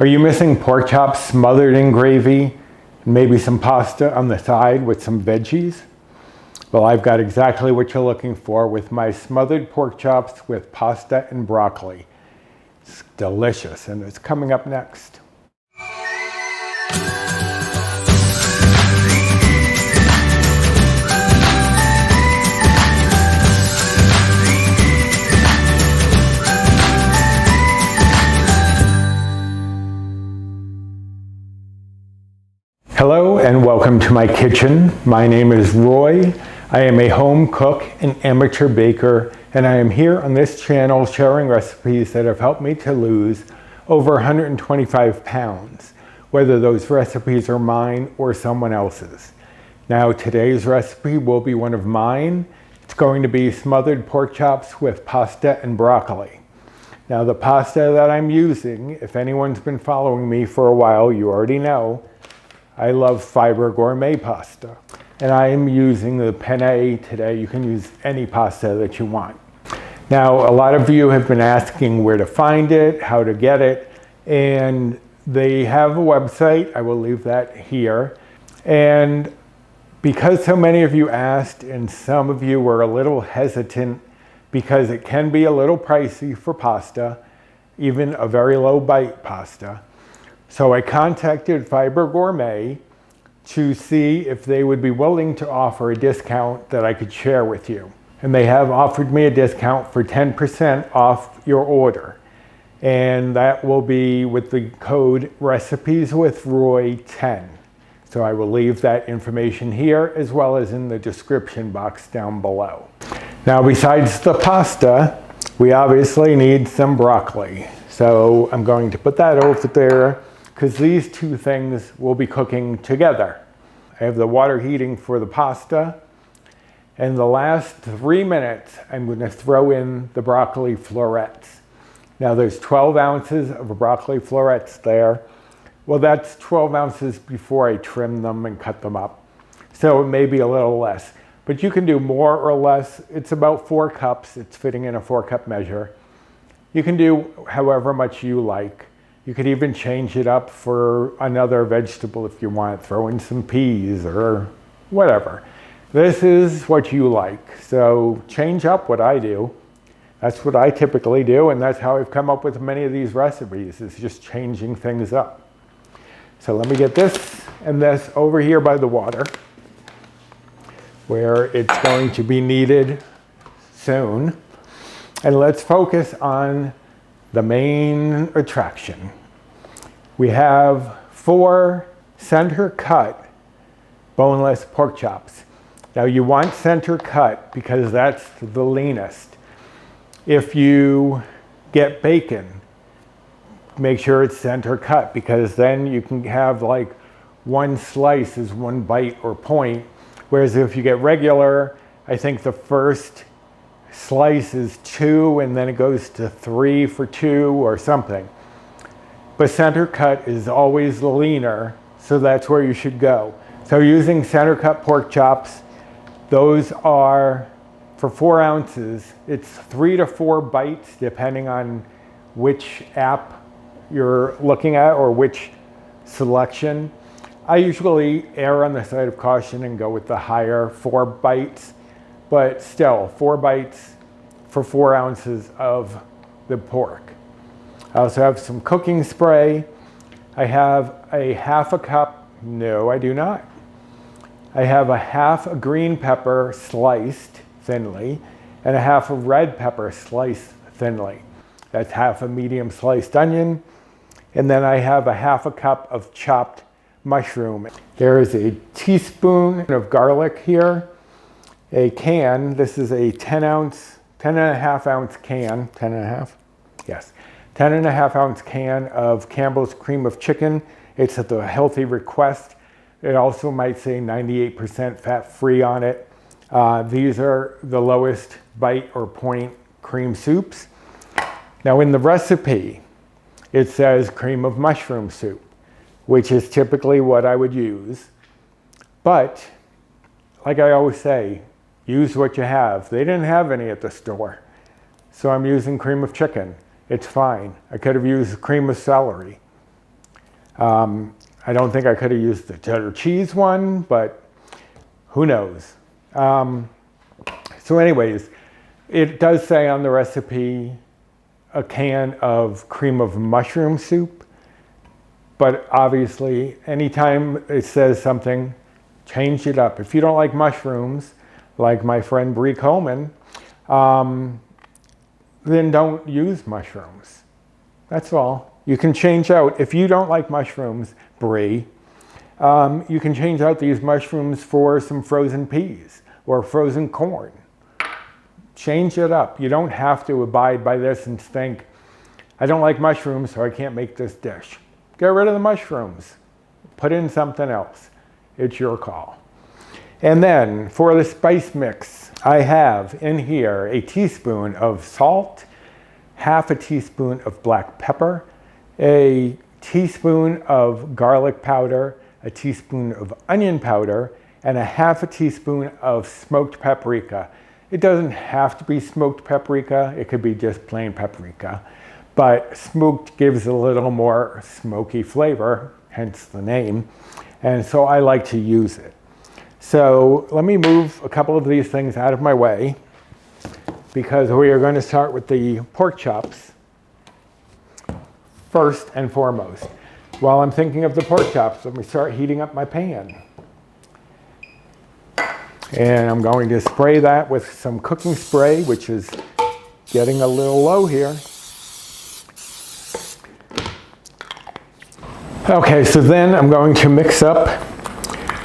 Are you missing pork chops smothered in gravy and maybe some pasta on the side with some veggies? Well, I've got exactly what you're looking for with my smothered pork chops with pasta and broccoli. It's delicious, and it's coming up next. Hello and welcome to my kitchen. My name is Roy. I am a home cook and amateur baker, and I am here on this channel sharing recipes that have helped me to lose over 125 pounds, whether those recipes are mine or someone else's. Now today's recipe will be one of mine. It's going to be smothered pork chops with pasta and broccoli. Now the pasta that I'm using, if anyone's been following me for a while, you already know, I love fiber gourmet pasta, and I am using the penne today. You can use any pasta that you want. Now, a lot of you have been asking where to find it, how to get it, and they have a website. I will leave that here. And because so many of you asked, and some of you were a little hesitant because it can be a little pricey for pasta, even a very low bite pasta. So I contacted Fiber Gourmet to see if they would be willing to offer a discount that I could share with you. And they have offered me a discount for 10% off your order. And that will be with the code recipeswithroy10. So I will leave that information here as well as in the description box down below. Now besides the pasta, we obviously need some broccoli. So I'm going to put that over there, because these two things will be cooking together. I have the water heating for the pasta, and the last 3 minutes I'm going to throw in the broccoli florets. Now there's 12 ounces of broccoli florets there. Well, that's 12 ounces before I trim them and cut them up. So it may be a little less, but you can do more or less. It's about 4 cups. It's fitting in a 4-cup measure. You can do however much you like. You could even change it up for another vegetable if you want. Throw in some peas or whatever. This is what you like. So change up what I do. That's what I typically do, and that's how I've come up with many of these recipes, is just changing things up. So let me get this and this over here by the water, where it's going to be needed soon. And let's focus on the main attraction. We have 4 center cut boneless pork chops. Now you want center cut because that's the leanest. If you get bacon, make sure it's center cut, because then you can have like 1 slice is 1 bite or point. Whereas if you get regular, I think the first slice is 2 and then it goes to 3 for 2 or something. But center cut is always leaner, so that's where you should go. So using center cut pork chops, those are for 4 ounces. It's 3 to 4 bites depending on which app you're looking at or which selection. I usually err on the side of caution and go with the higher 4 bites. But still, 4 bites for 4 ounces of the pork. I also have some cooking spray. I have a half a cup, no I do not. I have a half a green pepper sliced thinly, and a half a red pepper sliced thinly. That's half a medium sliced onion. And then I have a half a cup of chopped mushroom. There is a teaspoon of garlic here. A can, this is a 10 and a half ounce can, 10 and a half? Yes. 10 and a half ounce can of Campbell's cream of chicken. It's at the healthy request. It also might say 98% fat free on it. These are the lowest bite or point cream soups. Now in the recipe, it says cream of mushroom soup, which is typically what I would use. But like I always say, use what you have. They didn't have any at the store, so I'm using cream of chicken. It's fine. I could have used cream of celery. I don't think I could have used the cheddar cheese one, but who knows. So anyways, it does say on the recipe a can of cream of mushroom soup, but obviously anytime it says something, change it up. If you don't like mushrooms, like my friend Bree Coleman, then don't use mushrooms. That's all. You can change out, if you don't like mushrooms, Bree, you can change out these mushrooms for some frozen peas or frozen corn. Change it up. You don't have to abide by this and think, I don't like mushrooms, so I can't make this dish. Get rid of the mushrooms. Put in something else. It's your call. And then for the spice mix, I have in here a teaspoon of salt, half a teaspoon of black pepper, a teaspoon of garlic powder, a teaspoon of onion powder, and a half a teaspoon of smoked paprika. It doesn't have to be smoked paprika, it could be just plain paprika. But smoked gives a little more smoky flavor, hence the name. And so I like to use it. So let me move a couple of these things out of my way because we are going to start with the pork chops first and foremost. While I'm thinking of the pork chops, let me start heating up my pan. And I'm going to spray that with some cooking spray, which is getting a little low here. Okay, so then I'm going to mix up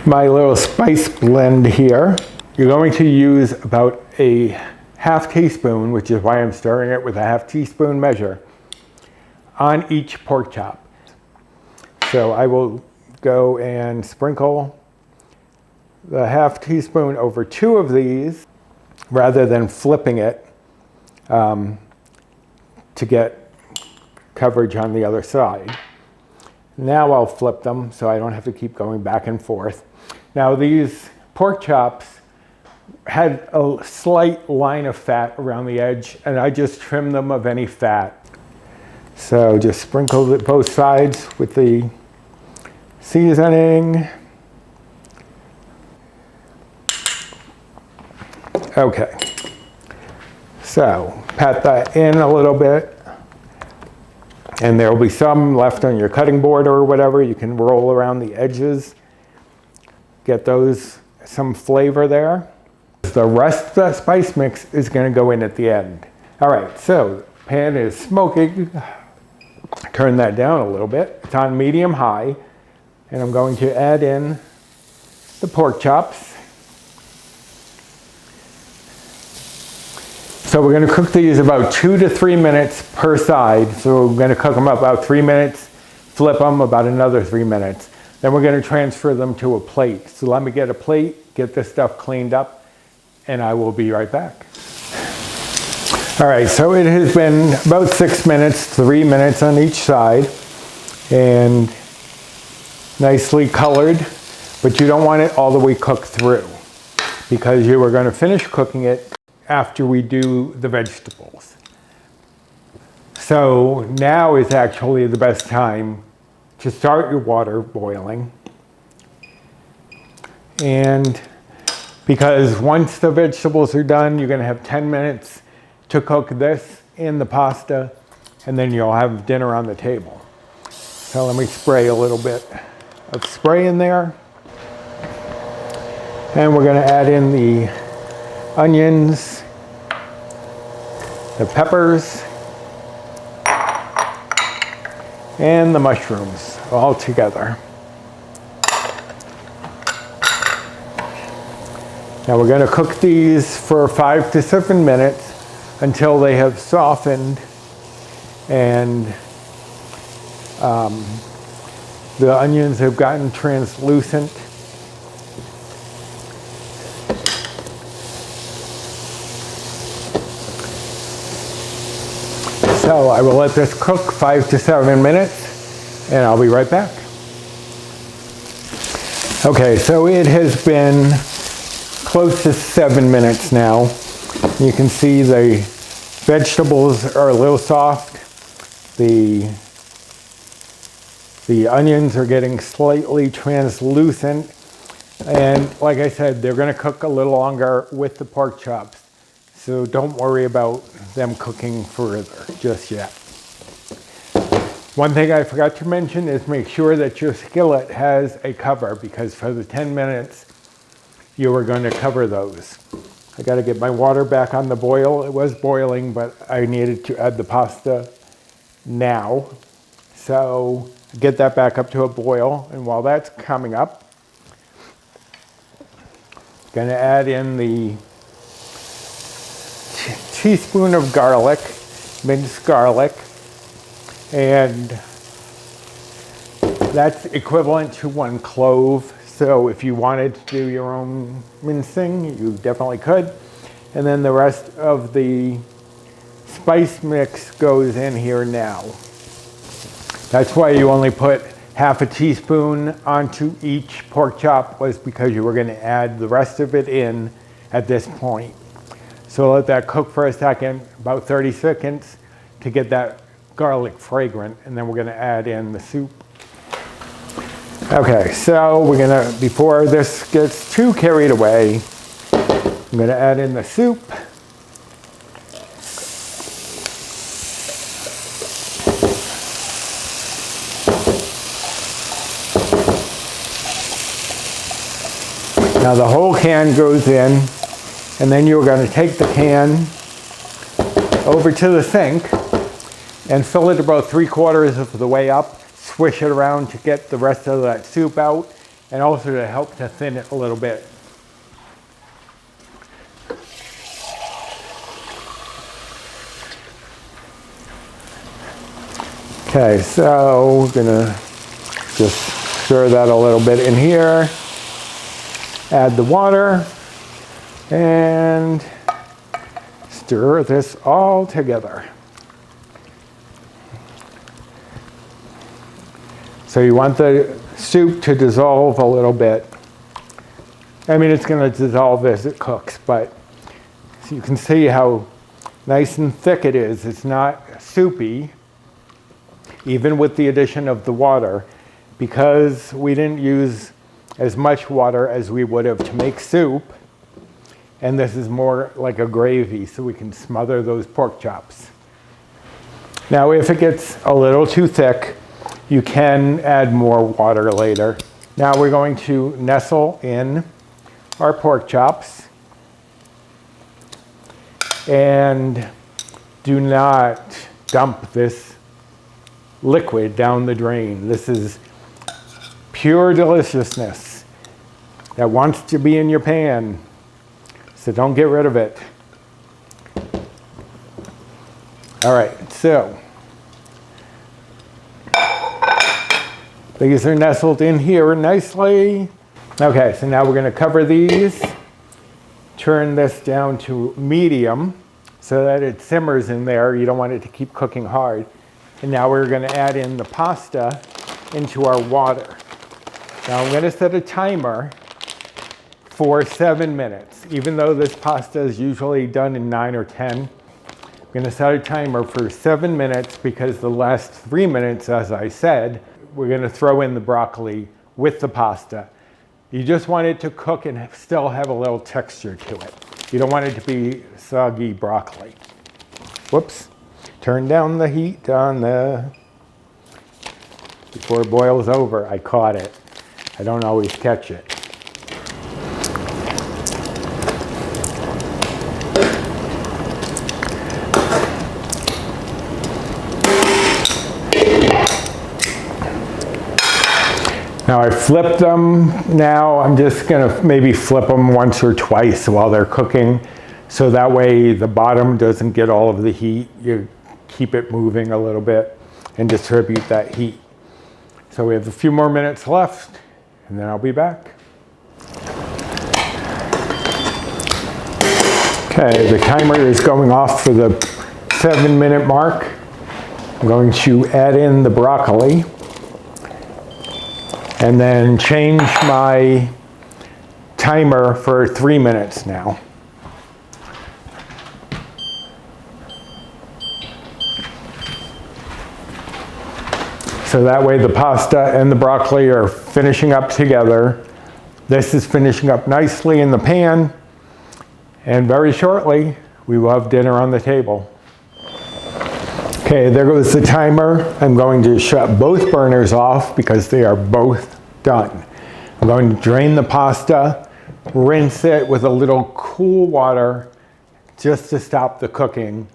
my little spice blend here. You're going to use about a half teaspoon, which is why I'm stirring it with a half teaspoon measure, on each pork chop. So I will go and sprinkle the half teaspoon over 2 of these rather than flipping it to get coverage on the other side. Now I'll flip them so I don't have to keep going back and forth. Now these pork chops had a slight line of fat around the edge and I just trimmed them of any fat. So just sprinkle both sides with the seasoning. Okay, so pat that in a little bit, and there will be some left on your cutting board or whatever. You can roll around the edges, get those some flavor there. The rest of the spice mix is going to go in at the end. All right, so the pan is smoking. Turn that down a little bit. It's on medium high, and I'm going to add in the pork chops. So we're going to cook these about 2 to 3 minutes per side. So we're going to cook them about 3 minutes, flip them about another 3 minutes. Then we're going to transfer them to a plate. So let me get a plate, get this stuff cleaned up, and I will be right back. All right, so it has been about 6 minutes, 3 minutes on each side, and nicely colored, but you don't want it all the way cooked through because you are going to finish cooking it after we do the vegetables. So now is actually the best time to start your water boiling. And because once the vegetables are done, you're going to have 10 minutes to cook this and the pasta, and then you'll have dinner on the table. So let me spray a little bit of spray in there. And we're going to add in the onions, the peppers, and the mushrooms all together. Now we're going to cook these for 5 to 7 minutes until they have softened and the onions have gotten translucent. So I will let this cook 5 to 7 minutes and I'll be right back. Okay, so it has been close to 7 minutes now. You can see the vegetables are a little soft. The The onions are getting slightly translucent. And like I said, they're gonna cook a little longer with the pork chops. So don't worry about them cooking further just yet. One thing I forgot to mention is make sure that your skillet has a cover, because for the 10 minutes, you are going to cover those. I got to get my water back on the boil. It was boiling, but I needed to add the pasta now. So get that back up to a boil. And while that's coming up, I'm going to add in the teaspoon of garlic, minced garlic, and that's equivalent to 1 clove. So if you wanted to do your own mincing, you definitely could. And then the rest of the spice mix goes in here now. That's why you only put half a teaspoon onto each pork chop, was because you were going to add the rest of it in at this point. So let that cook for a second, about 30 seconds, to get that garlic fragrant, and then we're going to add in the soup. Okay, so we're going to, before this gets too carried away, I'm going to add in the soup. Now the whole can goes in, and then you're going to take the can over to the sink and fill it about 3/4 of the way up, swish it around to get the rest of that soup out, and also to help to thin it a little bit. Okay, so we're gonna just stir that a little bit in here, add the water, and stir this all together. So you want the soup to dissolve a little bit. I mean, it's going to dissolve as it cooks, but so you can see how nice and thick it is. It's not soupy, even with the addition of the water, because we didn't use as much water as we would have to make soup. And this is more like a gravy, so we can smother those pork chops. Now, if it gets a little too thick, you can add more water later. Now we're going to nestle in our pork chops. And do not dump this liquid down the drain. This is pure deliciousness that wants to be in your pan. So don't get rid of it. All right, so these are nestled in here nicely. Okay, so now we're going to cover these. Turn this down to medium so that it simmers in there. You don't want it to keep cooking hard. And now we're going to add in the pasta into our water. Now I'm going to set a timer for 7 minutes. Even though this pasta is usually done in 9 or 10, I'm going to set a timer for 7 minutes, because the last 3 minutes, as I said, we're going to throw in the broccoli with the pasta. You just want it to cook and still have a little texture to it. You don't want it to be soggy broccoli. Whoops. Turn down the heat on before it boils over. I caught it. I don't always catch it. Now I flipped them. Now I'm just gonna maybe flip them once or twice while they're cooking, so that way the bottom doesn't get all of the heat. You keep it moving a little bit and distribute that heat. So we have a few more minutes left, and then I'll be back. Okay, the timer is going off for the 7-minute mark. I'm going to add in the broccoli and then change my timer for 3 minutes now. So that way the pasta and the broccoli are finishing up together. This is finishing up nicely in the pan. And very shortly, we will have dinner on the table. Okay, there goes the timer. I'm going to shut both burners off because they are both done. I'm going to drain the pasta, rinse it with a little cool water just to stop the cooking,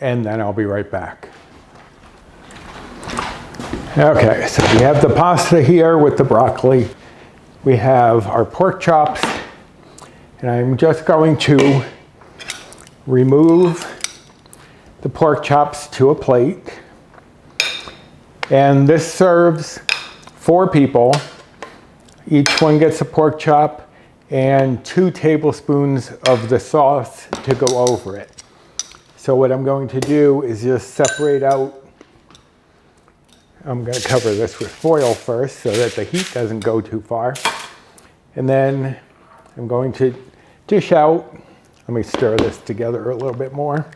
and then I'll be right back. Okay, so we have the pasta here with the broccoli. We have our pork chops, and I'm just going to remove the pork chops to a plate. And this serves 4 people. Each one gets a pork chop and 2 tablespoons of the sauce to go over it. So what I'm going to do is just separate out. I'm going to cover this with foil first so that the heat doesn't go too far. And then I'm going to dish out. Let me stir this together a little bit more.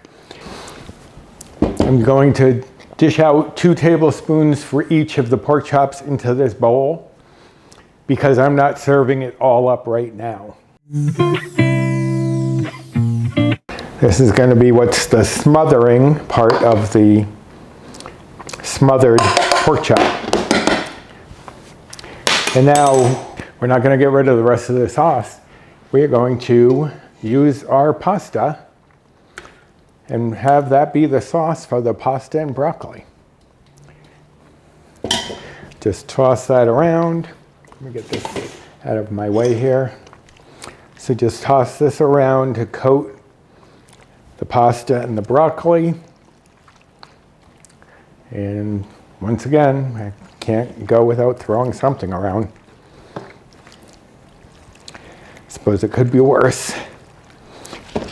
I'm going to dish out 2 tablespoons for each of the pork chops into this bowl because I'm not serving it all up right now. This is going to be what's the smothering part of the smothered pork chop. And now we're not going to get rid of the rest of the sauce. We are going to use our pasta and have that be the sauce for the pasta and broccoli. Just toss that around. Let me get this out of my way here. So just toss this around to coat the pasta and the broccoli. And once again, I can't go without throwing something around. Suppose it could be worse.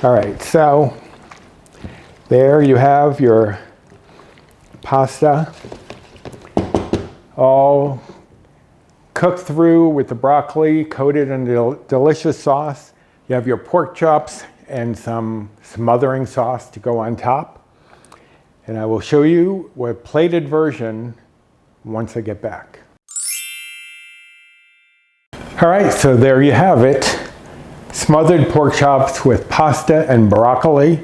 All right, so there you have your pasta all cooked through with the broccoli, coated in delicious sauce. You have your pork chops and some smothering sauce to go on top. And I will show you a plated version once I get back. All right, so there you have it. Smothered pork chops with pasta and broccoli.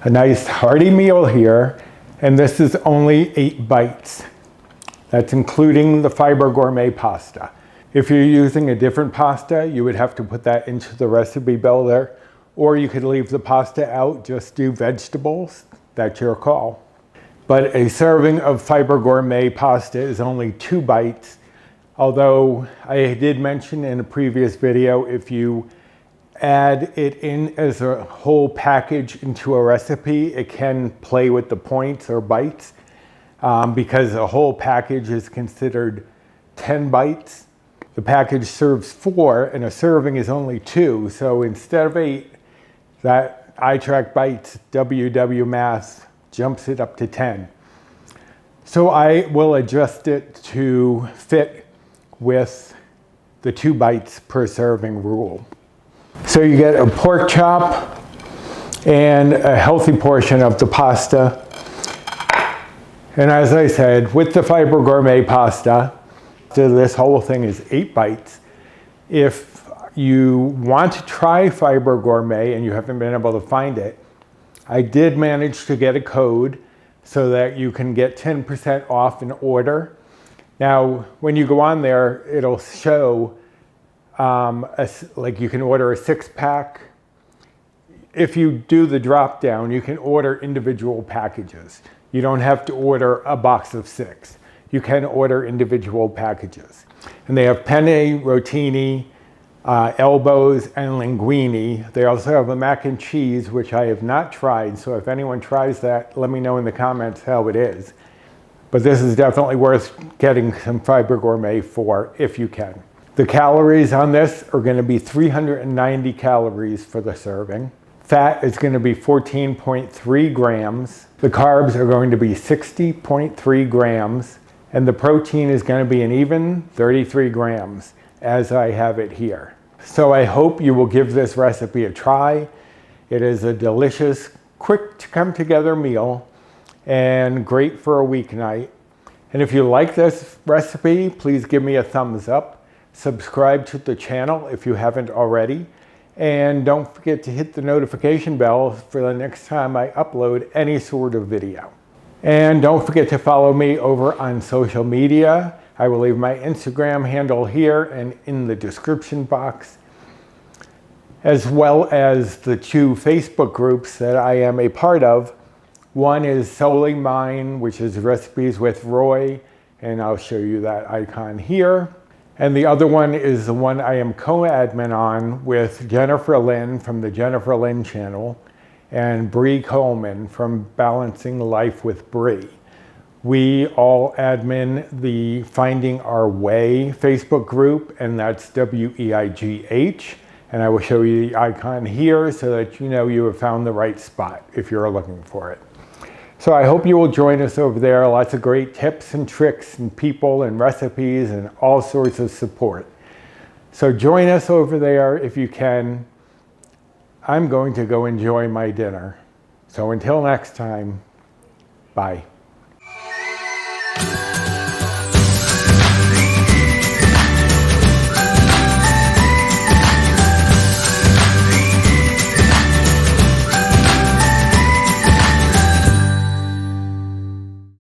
A nice hearty meal here, and this is only 8 bites. That's including the Fiber Gourmet pasta. If you're using a different pasta, you would have to put that into the recipe builder, or you could leave the pasta out, just do vegetables. That's your call. But a serving of Fiber Gourmet pasta is only 2 bites, although I did mention in a previous video, if you add it in as a whole package into a recipe, it can play with the points or bites because a whole package is considered 10 bites. The package serves 4 and a serving is only 2. So instead of 8, that iTrackBites WW math jumps it up to 10. So I will adjust it to fit with the 2 bites per serving rule. So you get a pork chop and a healthy portion of the pasta. And as I said, with the Fiber Gourmet pasta, so this whole thing is 8 bites. If you want to try Fiber Gourmet and you haven't been able to find it, I did manage to get a code so that you can get 10% off an order. Now, when you go on there, it'll show like you can order a 6-pack. If you do the drop down, you can order individual packages. You don't have to order a box of 6. You can order individual packages. And they have penne, rotini, elbows, and linguine. They also have a mac and cheese, which I have not tried. So if anyone tries that, let me know in the comments how it is. But this is definitely worth getting some Fiber Gourmet for if you can. The calories on this are going to be 390 calories for the serving. Fat is going to be 14.3 grams. The carbs are going to be 60.3 grams. And the protein is going to be an even 33 grams, as I have it here. So I hope you will give this recipe a try. It is a delicious, quick to come together meal and great for a weeknight. And if you like this recipe, please give me a thumbs up. Subscribe to the channel if you haven't already. And don't forget to hit the notification bell for the next time I upload any sort of video. And don't forget to follow me over on social media. I will leave my Instagram handle here and in the description box, as well as the two Facebook groups that I am a part of. One is solely mine, which is Recipes with Roy, and I'll show you that icon here. And the other one is the one I am co-admin on with Jennifer Lynn from the Jennifer Lynn channel and Bree Coleman from Balancing Life with Bree. We all admin the Finding Our Way Facebook group, and that's WEIGH. And I will show you the icon here so that you know you have found the right spot if you're looking for it. So I hope you will join us over there. Lots of great tips and tricks and people and recipes and all sorts of support. So join us over there if you can. I'm going to go enjoy my dinner. So until next time, bye.